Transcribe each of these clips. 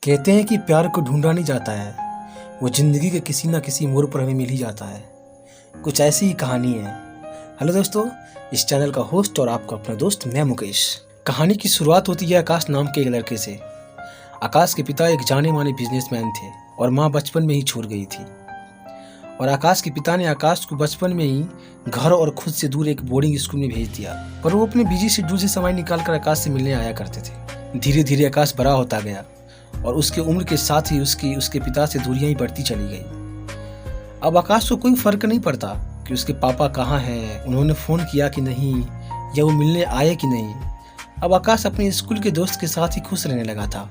कहते हैं कि प्यार को ढूंढा नहीं जाता है, वो जिंदगी के किसी ना किसी मोड़ पर हमें मिल ही जाता है। कुछ ऐसी ही कहानी है। हेलो दोस्तों, इस चैनल का होस्ट और आपका अपना दोस्त मैं मुकेश। कहानी की शुरुआत होती है आकाश नाम के एक लड़के से। आकाश के पिता एक जाने माने बिजनेसमैन थे और माँ बचपन में ही छोड़ गई थी। और आकाश के पिता ने आकाश को बचपन में ही घर और खुद से दूर एक बोर्डिंग स्कूल में भेज दिया, पर वो अपने बिजी शेड्यूल से समय निकालकर आकाश से मिलने आया करते थे। धीरे धीरे आकाश बड़ा होता गया और उसके उम्र के साथ ही उसके पिता से दूरियां ही बढ़ती चली गई। अब आकाश को कोई फर्क नहीं पड़ता कि उसके पापा कहाँ हैं, उन्होंने फ़ोन किया कि नहीं, या वो मिलने आए कि नहीं। अब आकाश अपने स्कूल के दोस्त के साथ ही खुश रहने लगा था।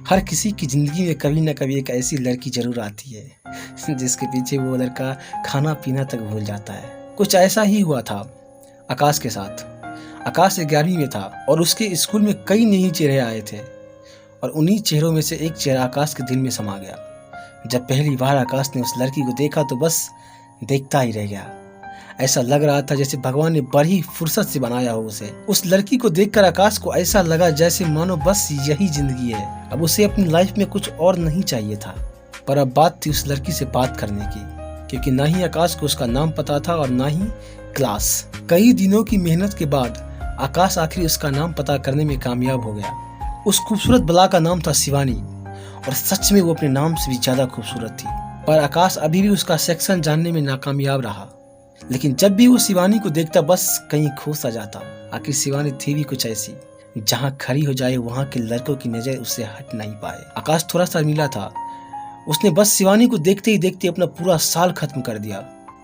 हर किसी की ज़िंदगी में कभी न कभी एक ऐसी लड़की जरूर आती है जिसके पीछे वो लड़का खाना पीना तक भूल जाता है। कुछ ऐसा ही हुआ था आकाश के साथ। आकाश 11वीं में था और उसके स्कूल में कई नए चेहरे आए थे और उन्हीं चेहरों में से एक चेहरा आकाश के दिल में समा गया। जब पहली बार आकाश ने उस लड़की को देखा तो बस देखता ही रह गया। ऐसा लग रहा था जैसे भगवान ने बड़ी फुर्सत से बनाया हो उसे। उस लड़की को देखकर आकाश को ऐसा लगा जैसे मानो बस यही जिंदगी है, अब उसे अपनी लाइफ में कुछ और नहीं चाहिए था। पर अब बात थी उस लड़की से बात करने की, क्योंकि ना ही आकाश को उसका नाम पता था और ना ही क्लास। कई दिनों की मेहनत के बाद आकाश आखिर उसका नाम पता करने में कामयाब हो गया। उस खूबसूरत बला का नाम था शिवानी और सच में वो अपने नाम से भी ज्यादा खूबसूरत थी। पर आकाश अभी भी उसका सेक्शन जानने में नाकामयाब रहा। लेकिन जब भी वो शिवानी को देखता बस कहीं खो सा जाता। आखिर शिवानी थी भी कुछ ऐसी, जहाँ खड़ी हो जाए वहाँ के लड़कों की नजर उससे हट नहीं पाए। आकाश थोड़ा सा मिला था, उसने बस शिवानी को देखते ही देखते अपना पूरा साल खत्म कर दिया।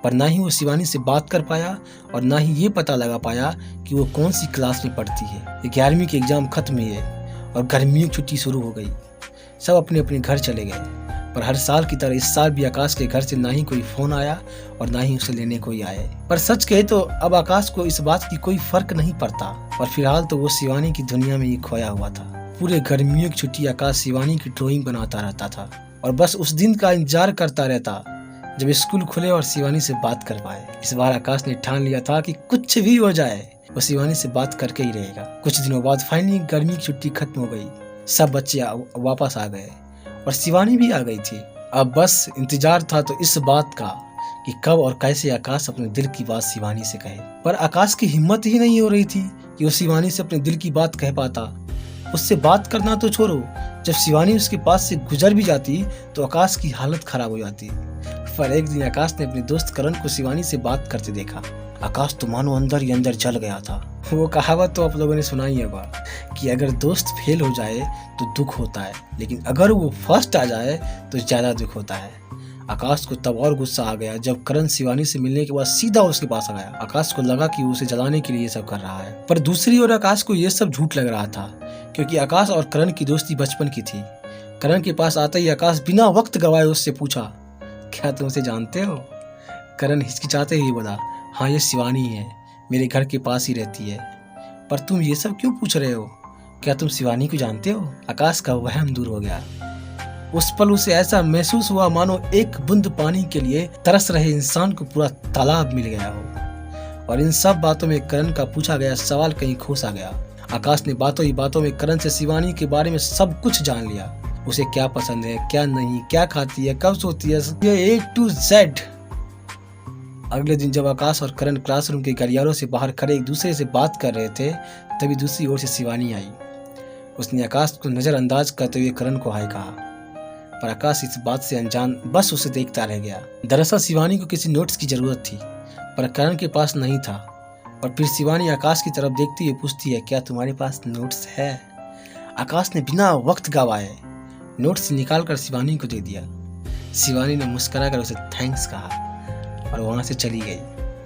पर ना ही वो शिवानी से बात कर पाया और ना ही ये पता लगा पाया कि वो कौन सी क्लास में पढ़ती है। 11वीं के एग्जाम खत्म हुए और गर्मियों की छुट्टी शुरू हो गई। सब अपने अपने घर चले गए, पर हर साल की तरह इस साल भी आकाश के घर से ना ही कोई फोन आया और ना ही उसे लेने कोई आए। पर सच कहे तो अब आकाश को इस बात की कोई फर्क नहीं पड़ता और फिलहाल तो वो शिवानी की दुनिया में ही खोया हुआ था। पूरे गर्मियों की छुट्टी आकाश शिवानी की ड्राइंग बनाता रहता था और बस उस दिन का इंतजार करता रहता जब स्कूल खुले और शिवानी से बात कर पाए। इस बार आकाश ने ठान लिया था कि कुछ भी हो जाए वो शिवानी से बात करके ही रहेगा। कुछ दिनों बाद फाइनली गर्मी की छुट्टी खत्म हो गई, सब बच्चे वापस आ गए और शिवानी भी आ गई थी। अब बस इंतजार था तो इस बात का कि कब और कैसे आकाश अपने दिल की बात शिवानी से कहे। पर आकाश की हिम्मत ही नहीं हो रही थी कि वो शिवानी से अपने दिल की बात कह पाता। उससे बात करना तो छोड़ो, जब शिवानी उसके पास से गुजर भी जाती तो आकाश की हालत खराब हो जाती। पर एक दिन आकाश ने अपने दोस्त करण को शिवानी से बात करते देखा। आकाश तो मानो अंदर ही अंदर जल गया था। वो कहावत तो आप लोगों ने सुना ही होगा कि अगर दोस्त फेल हो जाए तो दुख होता है, लेकिन अगर वो फर्स्ट आ जाए तो ज्यादा दुख होता है। आकाश को तब और गुस्सा आ गया जब करण शिवानी से मिलने के बाद सीधा उसके पास आ गया। आकाश को लगा कि वो उसे जलाने के लिए ये सब कर रहा है, पर दूसरी ओर आकाश को ये सब झूठ लग रहा था, क्योंकि आकाश और करण की दोस्ती बचपन की थी। करण के पास आते ही आकाश बिना वक्त गवाए उससे पूछा, क्या तुम उसे जानते हो? करण हिचकिचाते ही बोला, हाँ ये शिवानी है, मेरे घर के पास ही रहती है। पर तुम ये सब क्यों पूछ रहे हो? क्या तुम शिवानी को जानते हो? आकाश का वहम दूर हो गया। उस पल उसे ऐसा महसूस हुआ मानो एक बूंद पानी के लिए तरस रहे इंसान को पूरा तालाब मिल गया हो। और इन सब बातों में करण का पूछा गया सवाल कहीं खो सा गया। आकाश ने बातों ही बातों में करण से शिवानी के बारे में सब कुछ जान लिया। उसे क्या पसंद है, क्या नहीं, क्या खाती है, कब सोती है, ये A to Z। अगले दिन जब आकाश और करण क्लासरूम के गलियारों से बाहर खड़े एक दूसरे से बात कर रहे थे, तभी दूसरी ओर से शिवानी आई। उसने आकाश को नजरअंदाज करते हुए करण को हाय कहा, पर आकाश इस बात से अनजान बस उसे देखता रह गया। दरअसल शिवानी को किसी नोट्स की जरूरत थी, पर करण के पास नहीं था। और फिर शिवानी आकाश की तरफ देखती हुई पूछती है, क्या तुम्हारे पास नोट्स है? आकाश ने बिना वक्त गवाए नोट्स निकालकर शिवानी को दे दिया। शिवानी ने मुस्कुराकर उसे थैंक्स कहा और वहां से चली गई।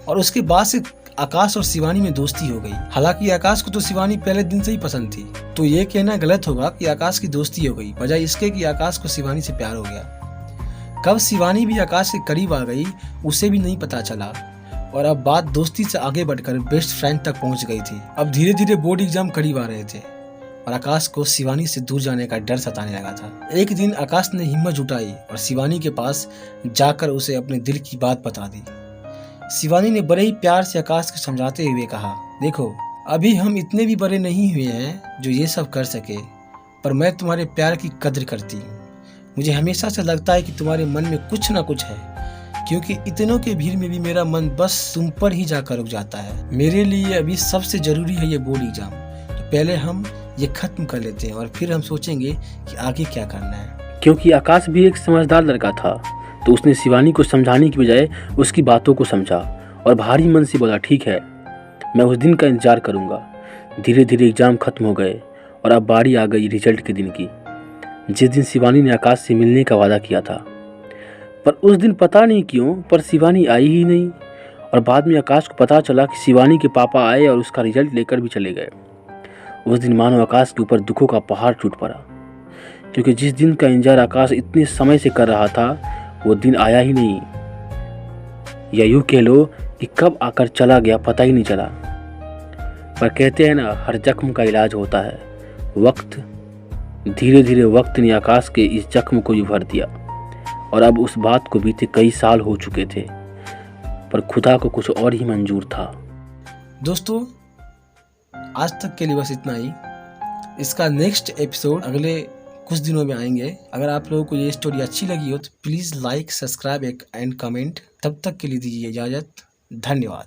और उसके बाद से आकाश और शिवानी में दोस्ती हो गई। हालांकि आकाश को तो शिवानी पहले दिन से ही पसंद थी, तो ये कहना गलत होगा कि आकाश की दोस्ती हो गई, बजाय इसके कि आकाश को शिवानी से प्यार हो गया। कब शिवानी भी आकाश के करीब आ गई उसे भी नहीं पता चला और अब बात दोस्ती से आगे बढ़कर बेस्ट फ्रेंड तक पहुंच गई थी। अब धीरे धीरे बोर्ड एग्जाम करीब आ रहे थे और आकाश को शिवानी से दूर जाने का डर सताने लगा था। एक दिन आकाश ने हिम्मत जुटाई और शिवानी के पास जाकर उसे अपने दिल की बात बता दी। शिवानी ने बड़े ही प्यार से आकाश को समझाते हुए कहा, देखो अभी हम इतने भी बड़े नहीं हुए हैं जो ये सब कर सके, पर मैं तुम्हारे प्यार की कद्र करती हूँ। मुझे हमेशा से लगता है कि तुम्हारे मन में कुछ ना कुछ है, क्योंकि इतनों के भीड़ में भी मेरा मन बस तुम पर ही जाकर रुक जाता है। मेरे लिए अभी सबसे ज़रूरी है ये बोर्ड एग्ज़ाम, तो पहले हम ये ख़त्म कर लेते हैं और फिर हम सोचेंगे कि आगे क्या करना है। क्योंकि आकाश भी एक समझदार लड़का था, तो उसने शिवानी को समझाने की बजाय उसकी बातों को समझा और भारी मन से बोला, ठीक है, मैं उस दिन का इंतजार करूँगा। धीरे धीरे एग्ज़ाम खत्म हो गए और अब बारी आ गई रिजल्ट के दिन की, जिस दिन शिवानी ने आकाश से मिलने का वादा किया था। पर उस दिन पता नहीं क्यों पर शिवानी आई ही नहीं, और बाद में आकाश को पता चला कि शिवानी के पापा आए और उसका रिजल्ट लेकर भी चले गए। उस दिन मानो आकाश के ऊपर दुखों का पहाड़ टूट पड़ा, क्योंकि जिस दिन का इंतजार आकाश इतने समय से कर रहा था वो दिन आया ही नहीं, या यूँ कह लो कि कब आकर चला गया पता ही नहीं चला। पर कहते हैं ना, हर जख्म का इलाज होता है वक्त। धीरे धीरे वक्त ने आकाश के इस जख्म को भी भर दिया, और अब उस बात को बीते कई साल हो चुके थे, पर खुदा को कुछ और ही मंजूर था। दोस्तों, आज तक के लिए बस इतना ही। इसका नेक्स्ट एपिसोड अगले कुछ दिनों में आएंगे। अगर आप लोगों को ये स्टोरी अच्छी लगी हो तो please like, subscribe and comment. तब तक के लिए दीजिए इजाज़त। धन्यवाद।